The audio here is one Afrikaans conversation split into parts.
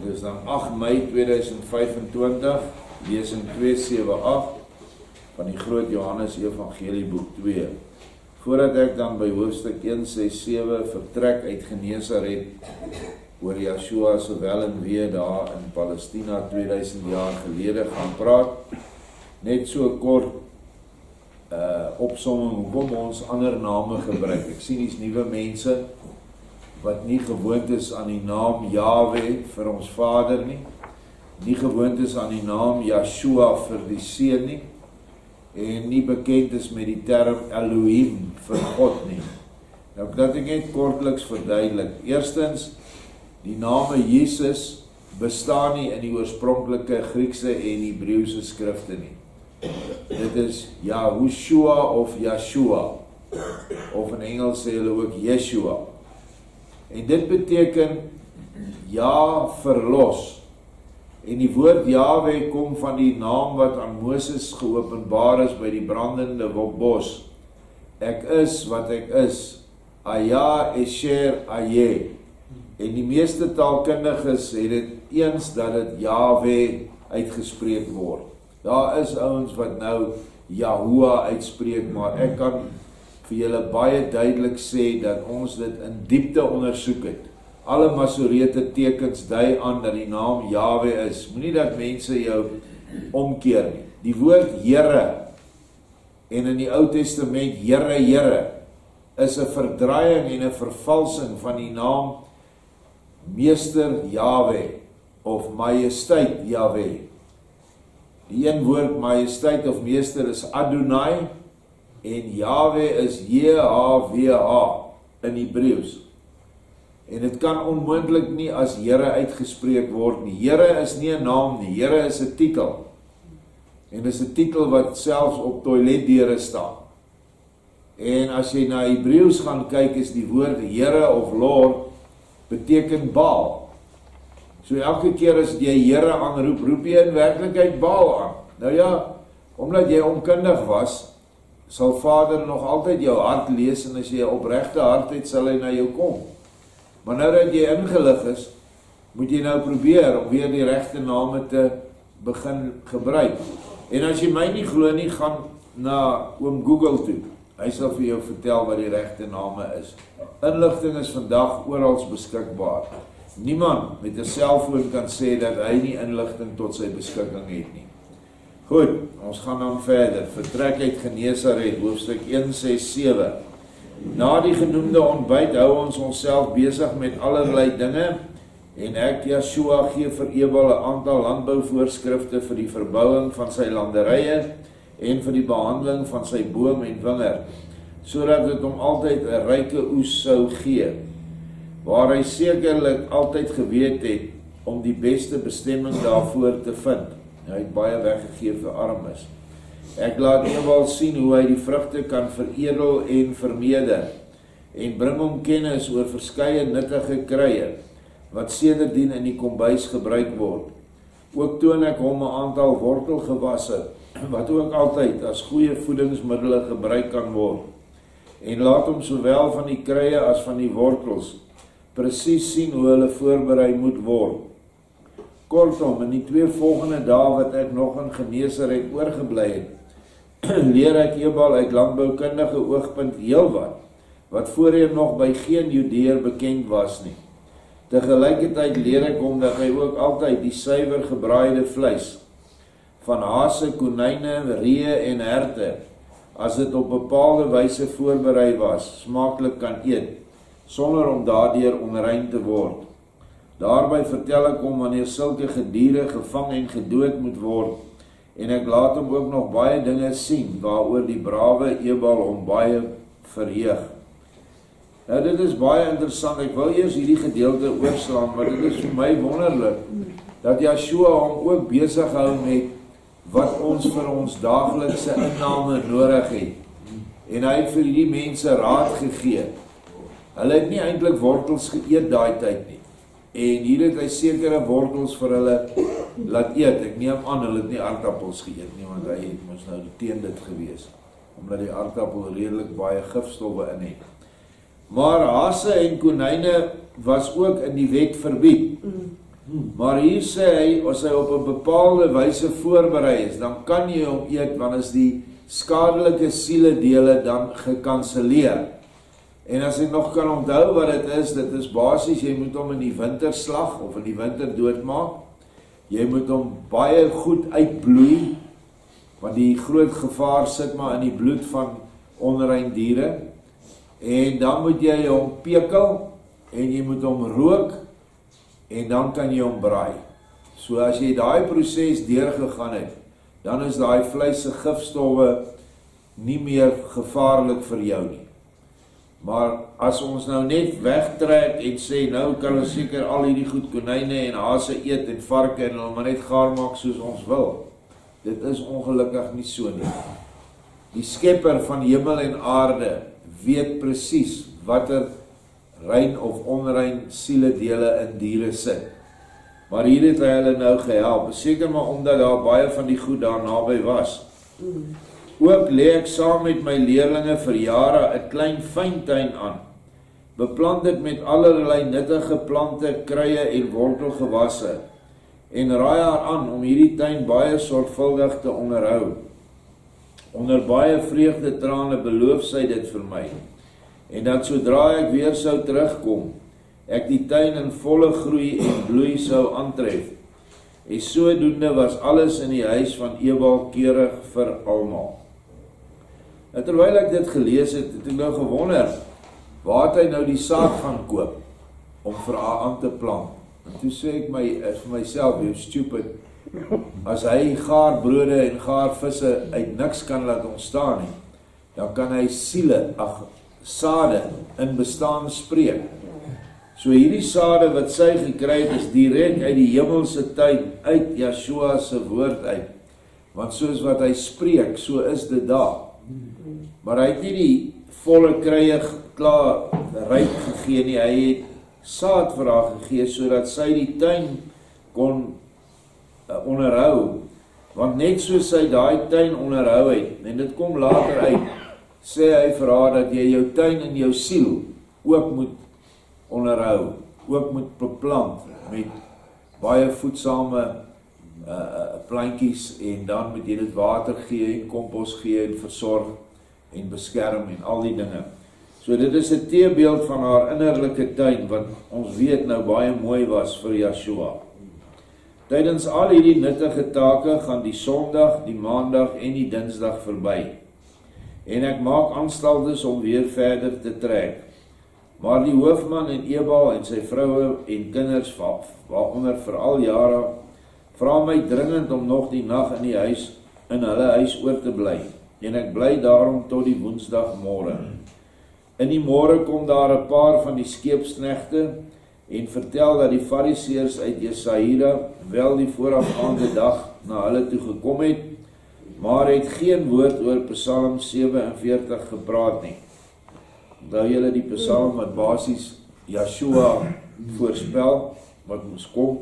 Dis dan 8 Mei 2025, lesing 278 van die Groot Johannes Evangelie boek 2. Voordat ek dan by hoofstuk 167 vertrek uit Genesaret oor Yeshua se wel en wee daar in Palestina 2000 jaar gelede gaan praat, net so kort opsomming hoekom ons ander name gebruik. Ek sien hier's nuwe mense wat nie gewoond is aan die naam Yahweh vir ons Vader nie gewoond is aan die naam Yeshua vir die Seun nie, en nie bekend is met die term Elohim vir God nie. Nou dat ek net kortliks verduidelik. Eerstens, die name Jesus bestaan nie in die oorspronklike Griekse en Hebreëse skrifte nie. Dit is Yahushua of Yeshua, of in Engels sê hulle ook Yeshua. En dit beteken ja, verlos. En die woord Yahweh kom van die naam wat aan Moses geopenbaar is by die brandende bos. Ek is wat ek is. Aya Esher Aye. En die meeste taalkundiges het dit eens dat dit Yahweh uitgespreek word. Daar is ouens wat nou Yahuwah uitspreek, maar ek kan vir julle baie duidelik sê dat ons dit in diepte ondersoek het. Alle Masorete tekens dui aan dat die naam Yahweh is. Moenie dat mense jou omkeer nie. Die woord Here, en in die Ou Testament Here, Here, is 'n verdraaiing en 'n vervalsing van die naam Meester Yahweh of Majesteit Yahweh. Die een woord Majesteit of Meester is Adonai en Yahweh is JHWH in Hebreëus. En dit kan onmoontlik nie as Here uitgespreek word nie. Here is nie 'n naam nie, Here is 'n titel. En dis 'n titel wat selfs op toiletdeure staan. En as jy na Hebreëus gaan kyk, is die woord Here of Lord beteken Baal. So elke keer as jy Here aanroep, roep jy in werklikheid Baal aan. Nou ja, omdat jy onkundig was, sal Vader nog altyd jou hart lees, en as jy 'n opregte hart het, sal hy na jou kom. Maar nou dat jy ingelig is, moet jy nou probeer om weer die regte name te begin gebruik. En as jy my nie glo nie, gaan na oom Google toe. Hy sal vir jou vertel wat die regte name is. Inligting is vandag oral beskikbaar. Niemand met 'n selfoon kan sê dat hy nie inligting tot sy beskikking het nie. Goed, ons gaan dan verder. Vertrek uit Genesaret, hoofstuk 167. Na die genoemde ontbyt hou ons onsself besig met allerlei dinge, en ek, Yeshua, gee vir Ebal 'n aantal landbouvoorskrifte vir die verbouing van sy landerye en vir die behandeling van sy boom en wingerd, sodat dit hom altyd 'n ryke oes sou gee, waar hy sekerlik altyd geweet het om die beste bestemming daarvoor te vind. Hy het baie weggegee vir armes. Ek laat Ebal sien hoe hy die vrugte kan veredel en vermeerder, en bring hom kennis oor verskeie nuttige kruie, wat sedertdien in die kombuis gebruik word. Ook toon ek hom 'n aantal wortelgewasse, wat ook altyd as goeie voedingsmiddele gebruik kan word, en laat hom sowel van die kruie as van die wortels presies sien hoe hulle voorberei moet word. Kortom, in die 2 volgende dae wat ek nog in Genesaret oorgebly het, leer ek Ebal uit landboukundige oogpunt wat voorheen nog by geen Judeër bekend was nie. Tegelijkertyd leer ek hom dat hy ook altyd die suiwer gebraaide vleis van hase, konyne, reë en herte, as dit op bepaalde wyse voorberei was, smaaklik kan eet, sonder om daardeur onrein te word. Daarby vertel ek hom wanneer sulke gediere gevang en gedood moet word, en ek laat hom ook nog baie dinge sien, waaroor die brawe Ebal hom baie verheug. Nou dit is baie interessant, ek wil eers hierdie gedeelte oorslaan, maar dit is vir my wonderlik, dat Yeshua hom ook besig hou met wat ons vir ons daaglikse inname nodig het. En hy het vir die mense raad gegee. Hulle het nie eintlik wortels geëet daai tyd nie. En hier het hy sekere wortels vir hulle laat eet. Ek neem aan, hulle het nie aardappels geëet nie, want hy moes nou teen dit gewees, omdat die aardappel redelik baie gifstowwe in het. Maar hase en konyne was ook in die wet verbied. Maar hier sê hy, as hy op 'n bepaalde wyse voorberei is, dan kan jy hom eet, want is die skadelike sieledele dan gekanseleer. En as jy nog kan onthou wat dit is basies, jy moet hom in die winter slag, of in die winter doodmaak. Jy moet hom baie goed uitbloei, want die groot gevaar sit maar in die bloed van onrein diere. En dan moet jy hom pekel, en jy moet hom rook, en dan kan jy hom braai. So as jy daai proses deurgegaan het, dan is daai vleis se gifstowwe nie meer gevaarlik vir jou nie. Maar as ons nou net wegtrek en sê, nou kan ons seker al hierdie goed konyne en hase eet en varke en hulle maar net gaar maak soos ons wil. Dit is ongelukkig nie so nie. Die skepper van hemel en aarde weet presies watter rein of onrein sieledele in diere sit. Maar hier het hy hulle nou gehelp, seker maar omdat daar baie van die goed daar naby was. Ook lê ek saam met my leerlinge vir jare 'n klein fyntuin aan, beplant dit met allerlei nuttige plante, kruie en wortelgewasse, en raai haar aan om hierdie tuin baie sorgvuldig te onderhou. Onder baie vreugdetrane beloof sy dit vir my, en dat sodra ek weer sou terugkom, ek die tuin in volle groei en bloei sou aantref. En sodoende was alles in die huis van Ebal keurig vir almal. En terwyl ek dit gelees het, het ek nou gewonder, waar het hy nou die saad gaan koop, om vir haar aan te plant? En toe sê ek vir myself, you stupid, as hy gaar brode en gaar visse uit niks kan laat ontstaan nie, dan kan hy sade in bestaan spreek. So hierdie sade wat sy gekry het, is direk uit die hemelse tuin, uit Yeshua se woord uit. Want soos wat hy spreek, so is dit daar. Maar hy het nie die volle krye klaar ryk gegee nie, hy het saad vir haar gegee, sodat sy die tuin kon onderhou. Want net soos sy daai tuin onderhou het, en dit kom later uit, sê hy vir haar dat jy jou tuin en jou siel ook moet onderhou, ook moet beplant met baie voedsame plantjies, en dan moet jy dit water gee en kompos gee en versorg en beskerm en al die dinge. So dit is 'n teebeeld van haar innerlike tuin wat ons weet nou baie mooi was vir Yeshua. Tydens al hierdie nuttige take gaan die Sondag, die Maandag en die Dinsdag verby. En ek maak aanstaltes om weer verder te trek. Maar die hoofman en Ebal en sy vroue en kinders, waaronder veral Jara, vra my dringend om nog die nag in hulle huis oor te bly. En ek bly daarom tot die Woensdagmôre. In die môre kom daar 'n paar van die skeepsknegte en vertel dat die Fariseërs uit Jesaja wel die voorafgaande dag na hulle toe gekom het, maar het geen woord oor Psalm 47 gepraat nie. Onthou julle die Psalm wat basies Yeshua voorspel, wat moes kom.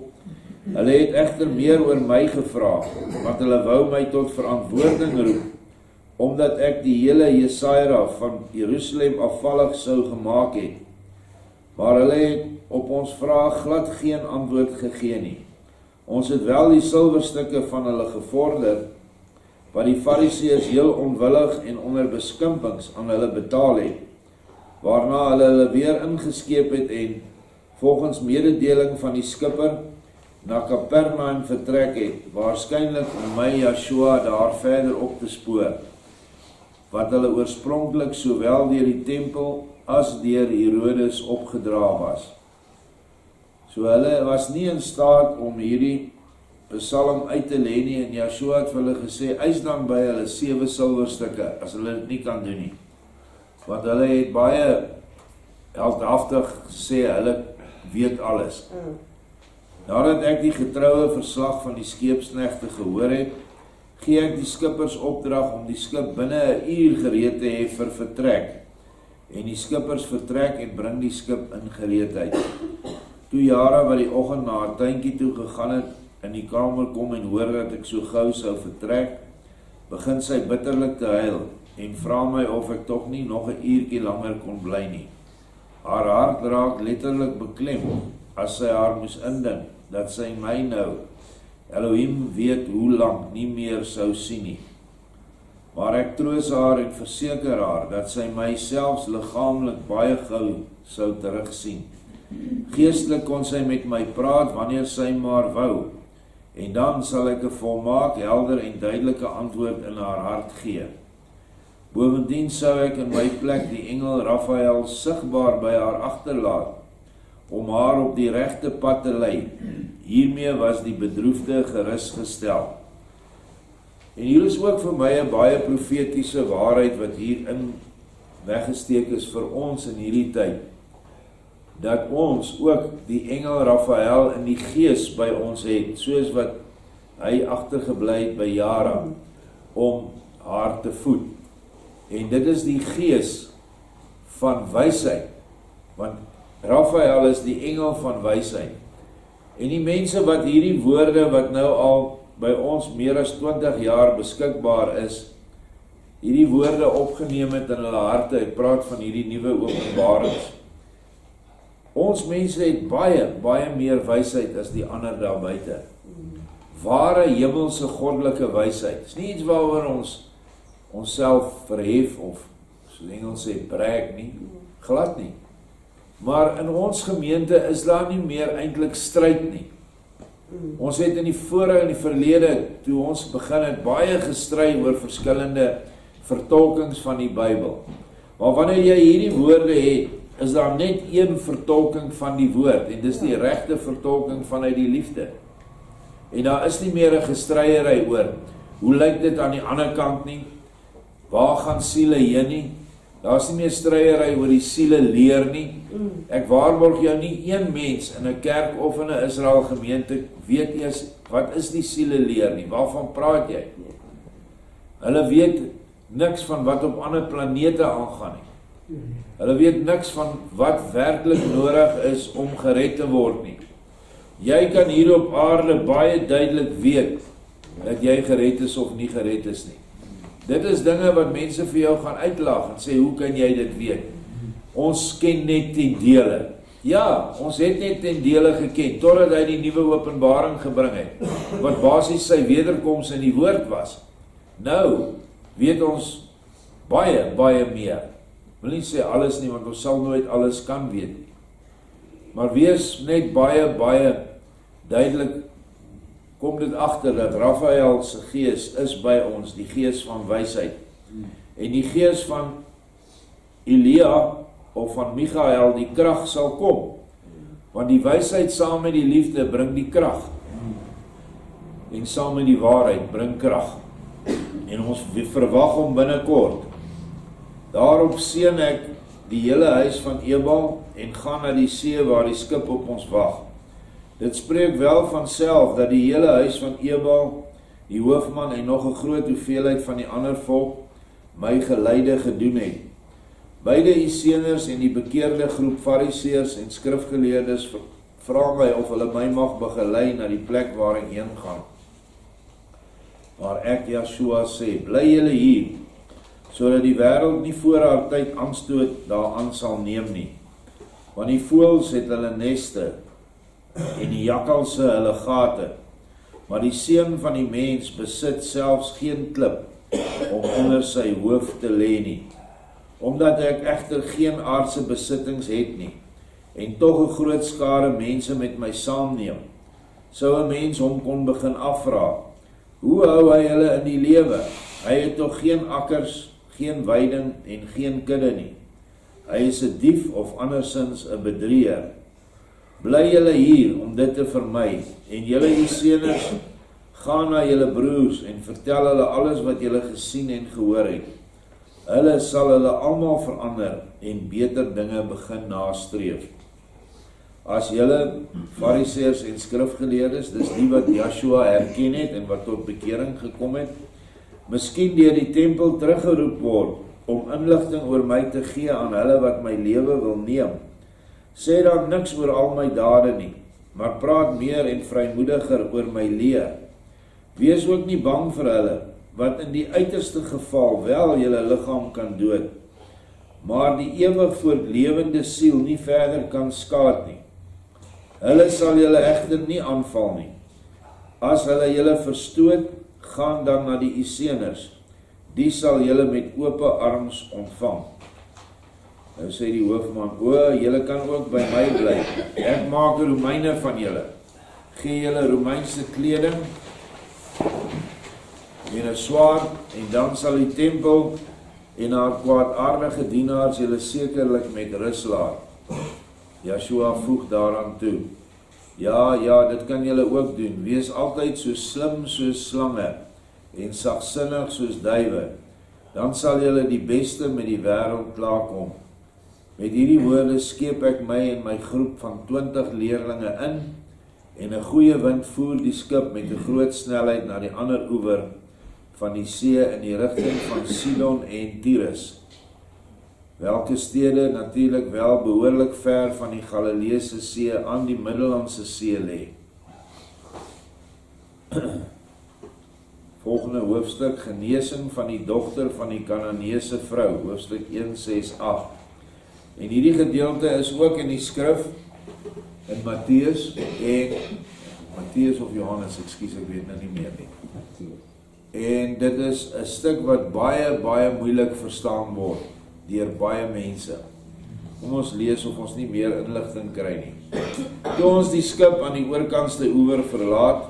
Hulle het egter meer oor my gevra, want hulle wou my tot verantwoording roep, omdat ek die hele Jesaja van Jerusalem afvallig sou gemaak het. Maar hulle het op ons vraag glad geen antwoord gegee nie. Ons het wel die silwerstukke van hulle gevorder, wat die Fariseërs heel onwillig en onder beskimpings aan hulle betaal het, waarna hulle weer ingeskeep het en volgens mededeling van die skipper na Kapernaum vertrek het, waarskynlik om my Yeshua daar verder op te spoor, wat hulle oorspronklik sowel deur die tempel as deur Herodes opgedra was. So hulle was nie in staat om hierdie Psalm uit te lê nie, en Yeshua het vir hulle gesê, eis dan by hulle 7 silwerstukke, as hulle dit nie kan doen nie. Want hulle het baie heldhaftig gesê, hulle weet alles. Nadat ek die getroue verslag van die skeepsknegte gehoor het, gee ek die skippers opdrag om die skip binne 'n uur gereed te hê vir vertrek. En die skippers vertrek en bring die skip in gereedheid. Toe Jara wat die oggend na haar tuintjie toe gegaan het, in die kamer kom en hoor dat ek so gou sou vertrek, begin sy bitterlik te huil en vra my of ek tog nie nog 'n uurtjie langer kon bly nie. Haar hart raak letterlik beklem as sy haar moes indink dat sy my nou, Elohim weet hoe lank, nie meer sou sien nie. Maar ek troos haar en verseker haar, dat sy my selfs liggaamlik baie gou sou terugsien. Geestelik kon sy met my praat, wanneer sy maar wou, en dan sal ek 'n volmaak, helder en duidelike antwoord in haar hart gee. Bovendien sou ek in my plek die engel Raphael sigbaar by haar agterlaat, om haar op die regte pad te lei. Hiermee was die bedroefde gerusgestel. En hier is ook vir my 'n baie profetiese waarheid wat hierin weggesteek is vir ons in hierdie tyd. Dat ons ook die engel Raphael in die gees by ons het, soos wat hy agtergebly het by Jara, om haar te voed. En dit is die gees van wysheid, want Raphael is die engel van wysheid. En die mense wat hierdie woorde wat nou al by ons meer as 20 jaar beskikbaar is, hierdie woorde opgeneem het in hulle harte, ek praat van hierdie nuwe openbarings. Ons mense het baie meer wysheid as die ander daar buite. Ware hemelse goddelike wysheid. Dis nie iets waaroor ons onsself verhef of, soos Engels sê, brag nie, glad nie. Maar in ons gemeente is daar nie meer eintlik stryd nie. Ons het in die verlede, toe ons begin het, baie gestry oor verskillende vertolkings van die Bybel. Maar wanneer jy hierdie woorde het, is daar net een vertolking van die woord, en dis die regte vertolking vanuit die liefde. En daar is nie meer 'n gestryery oor, hoe lyk dit aan die ander kant nie, waar gaan siele heen nie, daar is nie meer stryery oor die siele leer nie. Ek waarborg jou, nie een mens in 'n kerk of in 'n Israel gemeente weet eers, wat is die siele leer nie, waarvan praat jy? Hulle weet niks van wat op ander planete aangaan nie. Hulle weet niks van wat werklik nodig is om gered te word nie. Jy kan hier op aarde baie duidelik weet dat jy gered is of nie gered is nie. Dit is dinge wat mense vir jou gaan uitlag en sê, hoe kan jy dit weet? Ons ken net ten dele. Ja, ons het net ten dele geken, totdat hy die nuwe openbaring gebring het, wat basies sy wederkoms in die woord was. Nou weet ons baie meer. Wil nie sê alles nie, want ons sal nooit alles kan weet nie. Maar wees net baie duidelik, kom dit agter dat Raphael se gees is by ons, die gees van wysheid. En die gees van Elia of van Michael, die krag sal kom. Want die wysheid saam met die liefde bring die krag. En saam met die waarheid bring krag. En ons verwag hom binnekort. Daarop seën ek die hele huis van Ebal en gaan na die see waar die skip op ons wag. Dit spreek wel van self dat die hele huis van Ebal, die hoofman en nog 'n groot hoeveelheid van die ander volk my geleide gedoen het. Beide Esseners en die bekeerde groep Fariseërs en skrifgeleerdes vra my of hulle my mag begelei na die plek waar ek heen gaan. Maar ek, Yeshua, sê, bly julle hier, sodat die wêreld nie voor haar tyd aanstoot daaraan sal neem nie. Want die voëls het hulle neste en die jakkalse hulle gate, maar die seun van die mens besit selfs geen klip om onder sy hoof te lê nie. Omdat ek egter geen aardse besittings het nie, en tog 'n groot skare mense met my saamneem, sou 'n mens hom kon begin afvra, hoe hou hy hulle in die lewe? Hy het tog geen akkers, geen weiding en geen kudde nie. Hy is 'n dief of andersins 'n bedrieër. Bly julle hier om dit te vermy, en julle Esseners, gaan na julle broers en vertel hulle alles wat julle gesien en gehoor het. Hulle sal hulle almal verander en beter dinge begin nastreef. As julle Fariseërs en skrifgeleerdes, dis die wat Yeshua herken het en wat tot bekering gekom het, miskien deur die tempel teruggeroep word om inligting oor my te gee aan hulle wat my lewe wil neem. Sê dan niks oor al my dade nie, maar praat meer en vrymoediger oor my leer. Wees ook nie bang vir hulle, wat in die uiterste geval wel julle liggaam kan dood, maar die ewig voortlewende siel nie verder kan skaad nie. Hulle sal julle egter nie aanval nie. As hulle julle verstoot, gaan dan na die Eseners. Die sal julle met oop arms ontvang. Nou sê die hoofman, julle kan ook by my bly. Ek maak Romeine van julle. Gee julle Romeinse kleding en 'n swaard, en dan sal die tempel en haar kwaadaardige dienaars julle sekerlik met rus laat. Joshua voeg daaraan toe. Ja, dit kan julle ook doen. Wees altyd so slim soos slange en sagsinnig soos duwe. Dan sal julle die beste met die wêreld klaarkom. Met hierdie woorde skep ek my en my groep van 20 leerlinge in, en 'n goeie wind voer die skip met 'n groot snelheid na die ander oewer van die see in die rigting van Sidon en Tyrus, welke stede natuurlik wel behoorlik ver van die Galileese see aan die Middellandse See lê. Volgende hoofstuk, genesing van die dogter van die Kananeese vrou, hoofstuk 1:6-8. En hierdie gedeelte is ook in die skrif in Matteus of Johannes, ek weet nou nie meer nie. En dit is 'n stuk wat baie moeilik verstaan word deur baie mense. Kom ons lees of ons nie meer inligting kry nie. Toe ons die skip aan die oorkantste oewer verlaat,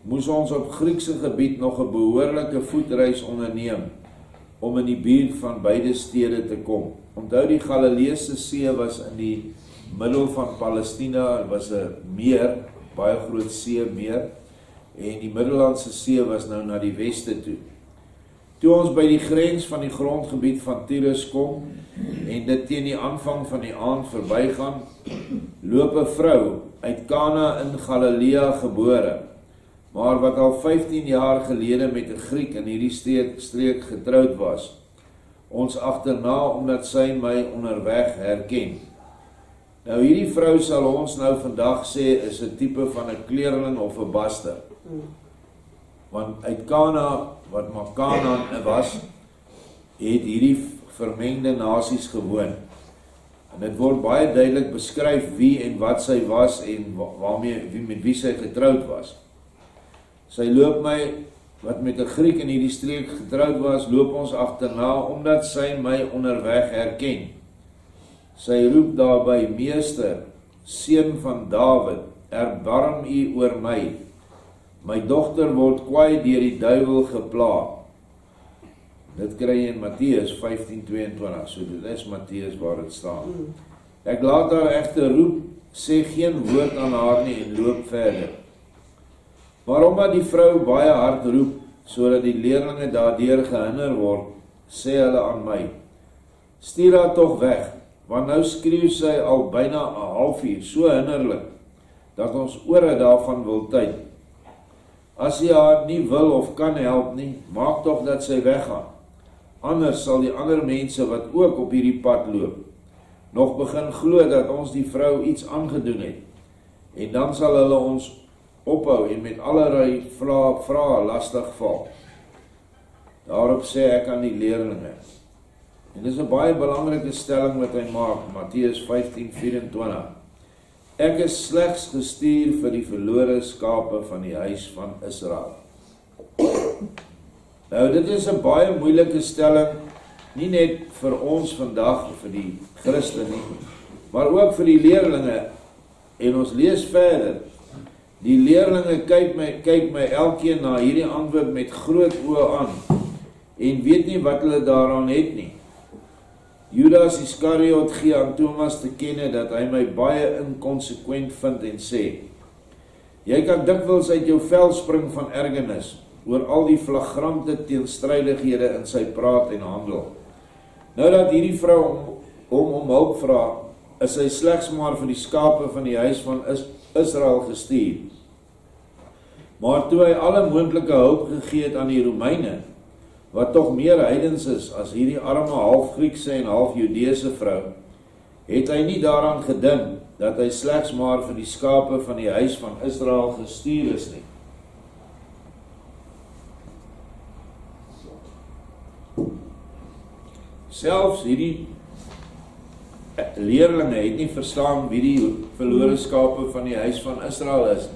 moes ons op Griekse gebied nog 'n behoorlike voetreis onderneem om in die buurt van beide stede te kom. Onthou, die Galileese see was in die middel van Palestina, was 'n meer, baie groot see meer, en die Middellandse See was nou na die weste toe. Toe ons by die grens van die grondgebied van Tyrus kom, en dit teen die aanvang van die aand verbygaan, loop 'n vrou uit Kana in Galilea gebore, maar wat al 15 jaar gelede met 'n Griek in hierdie streek getroud was, ons agterna omdat sy my onderweg herken. Nou hierdie vrou sal ons nou vandag sê is 'n tipe van 'n kleerling of 'n baster. Want uit Kana, wat maar Kanaan was, het hierdie vermengde nasies gewoon. En dit word baie duidelik beskryf wie en wat sy was en met wie sy getroud was. Sy loop my, wat met 'n Griek in hierdie streek getroud was, loop ons agterna omdat sy my onderweg herken. Sy roep daarby, Meester, seun van Dawid, erbarm u oor my. My dogter word kwaai deur die duiwel gepla. Dit kry jy in Matteus 15:22, so dit is Matteus waar dit staan. Ek laat haar egter roep, sê geen woord aan haar nie en loop verder. Maar omdat die vrou baie hard roep, sodat die leerlinge daardeur gehinder word, sê hulle aan my, stuur haar tog weg, want nou skreeu sy al byna 'n halfuur, so hinderlik, dat ons ore daarvan wil tyd. As jy haar nie wil of kan help nie, maak tog dat sy weggaan. Anders sal die ander mense wat ook op hierdie pad loop, nog begin glo dat ons die vrou iets aangedoen het. En dan sal hulle ons ophou en met allerlei vrae lastig val. Daarop sê ek aan die leerlinge. En dis 'n baie belangrike stelling wat hy maak, Matteus 15:24. Ek is slegs gestuur vir die verlore skape van die huis van Israel. Nou, dit is 'n baie moeilike stelling, nie net vir ons vandag, vir die Christen nie, maar ook vir die leerlinge. En ons lees verder. Die leerlinge kyk my elkeen na hierdie antwoord met groot oë aan, en weet nie wat hulle daaraan het nie. Judas Iskariot gee aan Thomas te kenne dat hy my baie inkonsekwent vind en sê, jy kan dikwels uit jou vel spring van ergernis oor al die flagrante teenstrydighede in sy praat en handel. Nou dat hierdie vrou hom om hulp vra, is hy slegs maar vir die skape van die huis van Israel gestuur. Maar toe hy alle moontlike hulp gegee het aan die Romeine, wat tog meer heidens is as hierdie arme half Griekse en half Judeese vrou, het hy nie daaraan gedink dat hy slegs maar vir die skape van die huis van Israel gestuur is nie. Selfs hierdie leerlinge het nie verstaan wie die verlore skape van die huis van Israel is.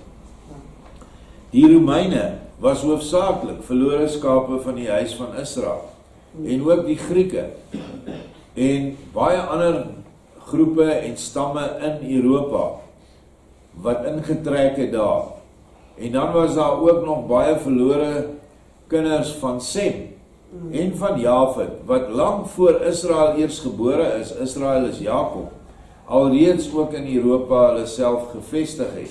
Die Romeine was hoofsaaklik verlore skape van die huis van Israel. En ook die Grieke. En baie ander groepe en stamme in Europa wat ingetrek het daar. En dan was daar ook nog baie verlore kinders van Sem en van Jafet, wat lang voor Israel eers gebore is. Israel is Jakob, alreeds ook in Europa hulle self gevestig het.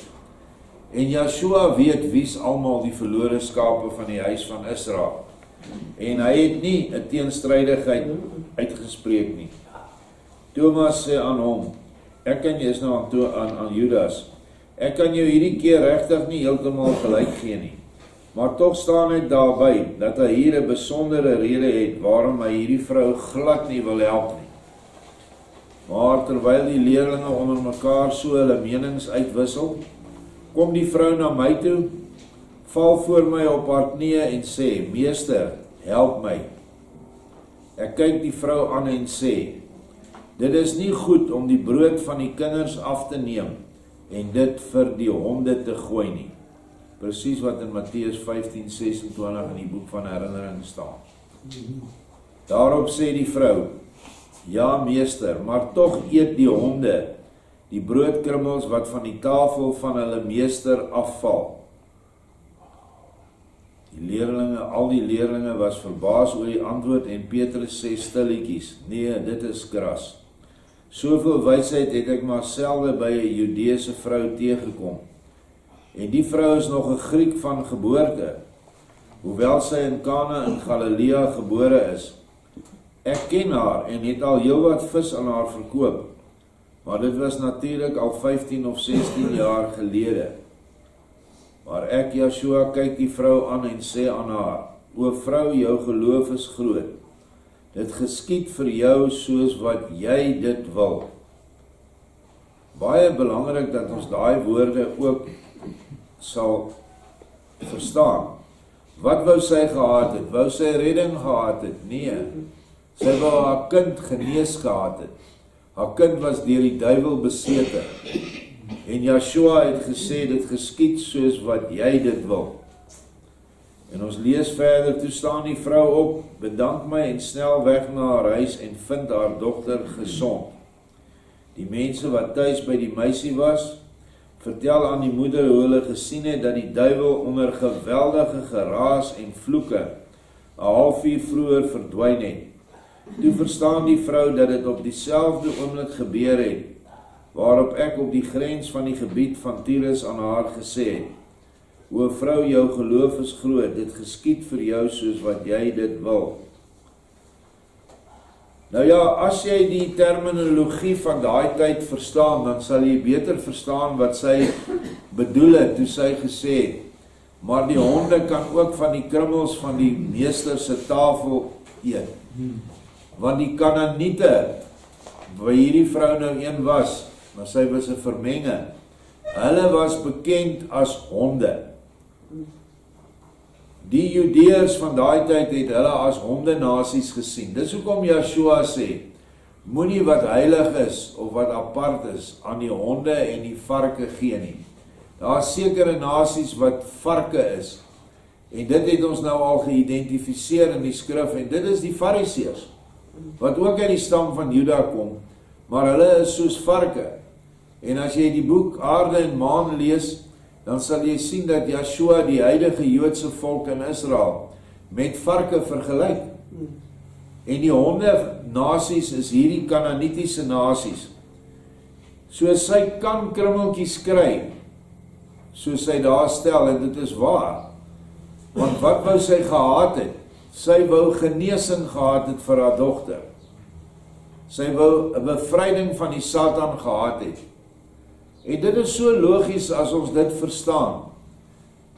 En Joshua weet wie's almal die verlore skape van die huis van Israel. En hy het nie 'n teenstrydigheid uitgespreek nie. Thomas sê aan hom, ek kan jy is nou aan Judas, ek kan jou hierdie keer regtig nie heeltemal gelyk gee nie. Maar tog staan hy daarby, dat hy hier 'n besondere rede het, waarom hy hierdie vrou glad nie wil help nie. Maar terwyl die leerlinge onder mekaar so hulle menings uitwissel, kom die vrou na my toe, val voor my op haar knieë en sê, Meester, help my. Ek kyk die vrou aan en sê, dit is nie goed om die brood van die kinders af te neem en dit vir die honde te gooi nie. Presies wat in Matteus 15:26 in die boek van herinnering staan. Daarop sê die vrou, ja meester, maar tog eet die honde die broodkrummels wat van die tafel van hulle meester afval. Al die leerlinge was verbaas oor die antwoord en Petrus sê stilletjies, nee, dit is kras. Soveel wysheid het ek maar selde by 'n Judeese vrou teëgekom. En die vrou is nog 'n Griek van geboorte, hoewel sy in Kana in Galilea gebore is. Ek ken haar en het al heelwat vis aan haar verkoop, maar dit was natuurlik al 15 of 16 jaar gelede. Maar ek, Joshua, kyk die vrou aan en sê aan haar, o vrou, jou geloof is groot. Dit geskied vir jou soos wat jy dit wil. Baie belangrik dat ons daai woorde ook sal verstaan. Wat wou sy gehad het? Wou sy redding gehad het? Nee. Sy wou haar kind genees gehad het. Haar kind was deur die duiwel besete. En Joshua het gesê, dit geskied soos wat jy dit wil. En ons lees verder, toe staan die vrou op, bedank my en snel weg na haar huis en vind haar dogter gesond. Die mense wat tuis by die meisie was, vertel aan die moeder hoe hulle gesien het dat die duiwel onder geweldige geraas en vloeke 'n halfuur vroeër verdwyn het. Toe verstaan die vrou dat dit op dieselfde oomblik gebeur het, waarop ek op die grens van die gebied van Tyrus aan haar gesê het, o vrou, jou geloof is groot, dit geskied vir jou soos wat jy dit wil. Nou ja, as jy die terminologie van daai tyd verstaan, dan sal jy beter verstaan wat sy bedoel het, toe sy gesê het, maar die honde kan ook van die krummels van die meester se tafel eet. Want die Kanaaniete, waar hierdie vrou nou een was, maar sy was 'n vermenging, hulle was bekend as honde. Die Judeërs van daai tyd het hulle as hondenasies gesien. Dis hoekom Joshua sê, moenie wat heilig is of wat apart is aan die honde en die varke gee nie. Daar is sekere nasies wat varke is. En dit het ons nou al geïdentifiseer in die skrif, en dit is die Fariseërs, wat ook uit die stam van Juda kom, maar hulle is soos varke. En as jy die boek Aarde en Maan lees, dan sal jy sien dat Joshua die huidige Joodse volk in Israel met varke vergelyk. En die honde nasies is hierdie Kanaanitiese nasies. So sy kan krummeltjies kry, soos sy daar stel, en dit is waar. Want wat wou sy gehad het? Sy wou genesing gehad het vir haar dogter. Sy wou 'n bevryding van die Satan gehad het. En dit is so logies as ons dit verstaan.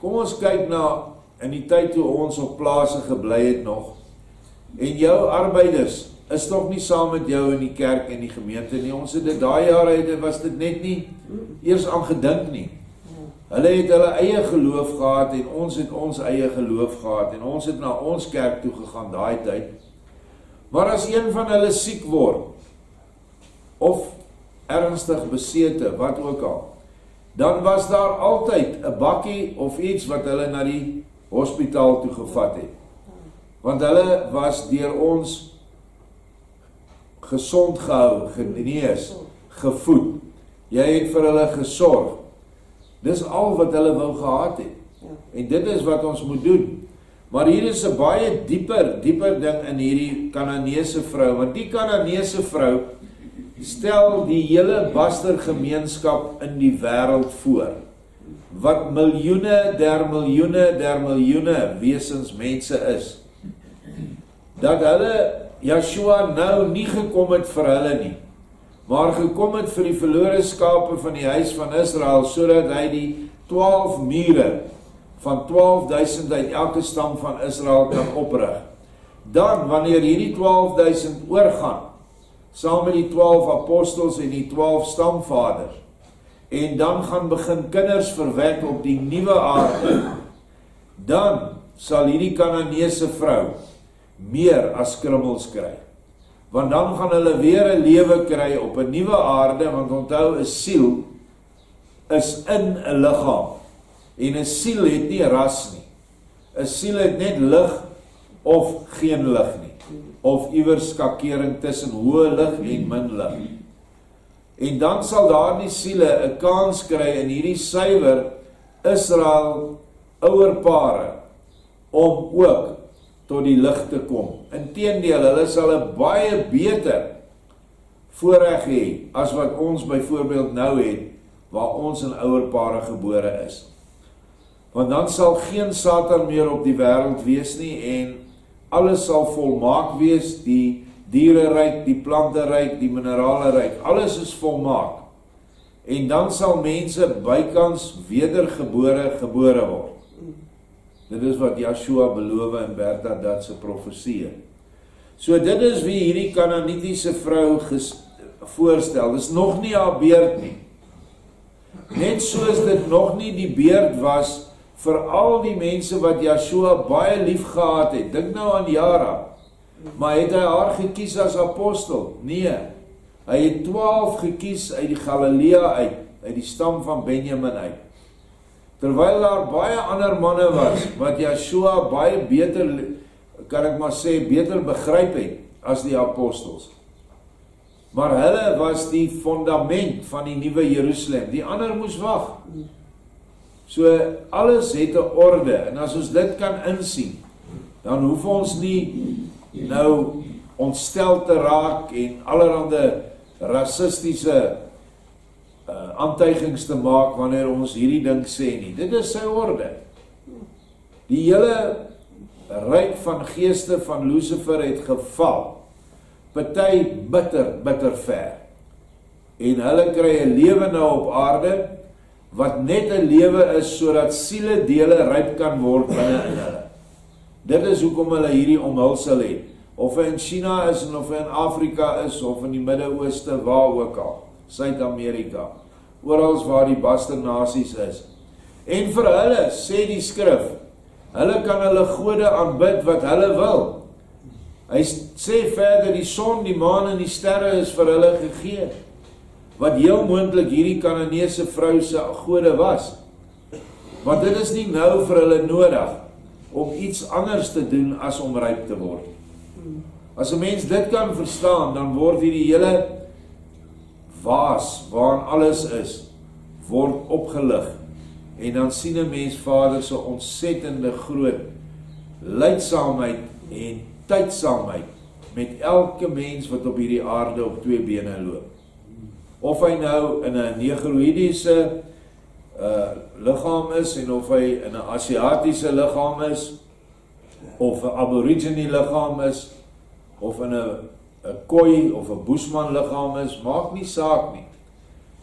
Kom ons kyk na in die tyd toe ons op plase gebly het nog. En jou arbeiders is toch nie saam met jou in die kerk en die gemeente nie. Ons het dit daai jare, was dit net nie eers aan gedink nie. Hulle het hulle eie geloof gehad en ons het ons eie geloof gehad en ons het na ons kerk toe gegaan daai tyd. Maar as een van hulle siek word, of ernstig besete, wat ook al, dan was daar altyd 'n bakkie of iets wat hulle na die hospitaal toe gevat het. Want hulle was deur ons gesond gehou, genees, gevoed. Jy het vir hulle gesorg. Dis al wat hulle wou gehad het. En dit is wat ons moet doen. Maar hier is 'n baie dieper ding in hierdie Kananeese vrou, want die Kananeese vrou stel die hele bastergemeenskap in die wêreld voor, wat miljoene der miljoene wesensmense is, dat hulle Yeshua nou nie gekom het vir hulle nie, maar gekom het vir die verlore skape van die huis van Israel, sodat hy die 12 mure van 12.000 uit elke stam van Israel kan oprig. Dan, wanneer hierdie 12.000 oorgaan, saam met die 12 apostels en die 12 stamvaders, en dan gaan begin kinders verwek op die nuwe aarde, dan sal hierdie Kananeese vrou meer as krummels kry. Want dan gaan hulle weer 'n lewe kry op 'n nuwe aarde, want onthou, 'n siel is in 'n liggaam. En 'n siel het nie ras nie. 'n Siel het net lig of geen lig nie. Of iewers skakering tussen hoë lig en min lig. En dan sal daardie siele 'n kans kry in hierdie suiwer Israel ouerpare om ook tot die lig te kom. Inteendeel, hulle sal 'n baie beter voorreg hê as wat ons byvoorbeeld nou het, waar ons in ouerpare gebore is. Want dan sal geen Satan meer op die wêreld wees nie, en alles sal volmaak wees, die diereryk, die planteryk, die mineralenryk, alles is volmaak. En dan sal mense bykans wedergebore word. Dit is wat Yeshua beloof in Bernadette se profesie. So dit is wie hierdie Kanaanitiese vrou voorstel. Dis nog nie haar beurt nie. Net soos dit nog nie die beurt was vir al die mense wat Yeshua baie lief gehad het. Dink nou aan Jara. Maar het hy haar gekies as apostel? Nee. Hy het 12 gekies uit die Galilea uit die stam van Benjamin uit. Terwyl daar baie ander manne was, wat Yeshua baie beter, kan ek maar sê, beter begryp het as die apostels. Maar hulle was die fondament van die nuwe Jerusalem. Die ander moes wag. So alles het 'n orde, en as ons dit kan insien, dan hoef ons nie nou ontstel te raak en allerhande rassistiese aantuigings te maak wanneer ons hierdie ding sê nie. Dit is sy orde. Die hele ryk van geeste van Lucifer het geval. Party bitter ver. En hulle kry 'n lewe nou op aarde, wat net 'n lewe is, sodat siele dele ryp kan word binne in hulle. Dit is hoekom hulle hierdie omhulsel het. Of hy in China is, en of hy in Afrika is, of in die Midde-Ooste, waar ook al. Suid-Amerika. Oral waar die basternasies is. En vir hulle, sê die skrif, hulle kan hulle gode aanbid wat hulle wil. Hy sê verder, die son, die maan en die sterre is vir hulle gegee. Wat heel moontlik hierdie Kanaanese vrou se gode was. Want dit is nie nou vir hulle nodig om iets anders te doen as om ryp te word. As 'n mens dit kan verstaan, dan word hierdie hele waas waarin alles is, word opgelig. En dan sien 'n mens Vader se ontsettende groot lydsaamheid en tydsaamheid met elke mens wat op hierdie aarde op twee bene loop. Of hy nou in 'n negroïdiese liggaam is, en of hy in 'n Asiatiese liggaam is, of 'n aborigine liggaam is, of in 'n Khoi of 'n Bushman liggaam is, maak nie saak nie.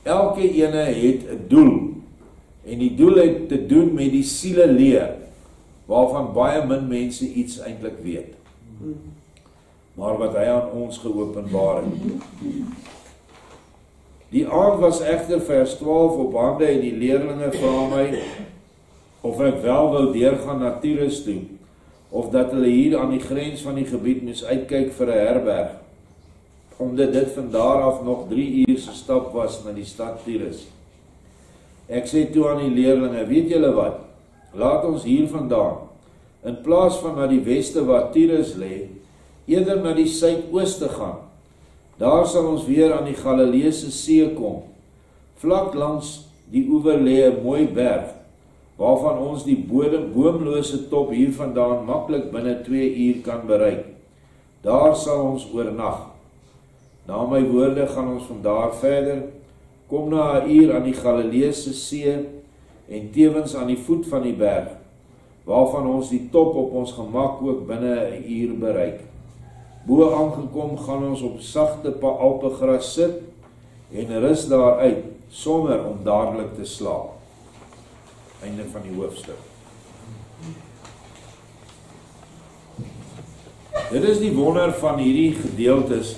Elke ene het 'n doel, en die doel het te doen met die siele leer, waarvan baie min mense iets eintlik weet, maar wat hy aan ons geopenbaar het. Die aand was egter vers 12 op hande, en die leerlinge vra my of ek wel wou deurgaan na Tyrus toe, of dat hulle hier aan die grens van die gebied moes uitkyk vir 'n herberg. omdat dit van daar af nog 3 uur se stap was na die stad Tyrus. Ek sê toe aan die leerlinge, weet julle wat, laat ons hier vandaan, in plaas van na die weste waar Tyrus lê, eerder na die suidooste gaan. Daar sal ons weer aan die Galileese see kom. Vlak langs die oewer lê 'n mooi berg, waarvan ons die boomlose top hier vandaan maklik binne 2 uur kan bereik. Daar sal ons oornag. Na my woorde gaan ons van daar verder, kom na 'n uur aan die Galileese see en tevens aan die voet van die berg, waarvan ons die top op ons gemak ook binne 'n uur bereik. Bo aangekom gaan ons op sagte alpegras sit en rus daaruit, sonder om dadelik te slaap. Einde van die hoofstuk. Dit is die wonder van hierdie gedeeltes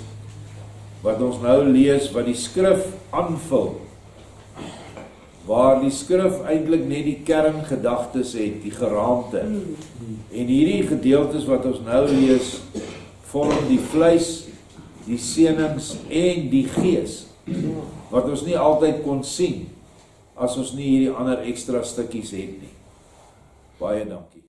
wat ons nou lees, wat die skrif aanvul, waar die skrif eintlik net die kerngedagtes het, die geraamte. En hierdie gedeeltes wat ons nou lees, vorm die vleis, die seënings en die gees, wat ons nie altyd kon sien, as ons nie hierdie ander ekstra stukkies het nie. Baie dankie.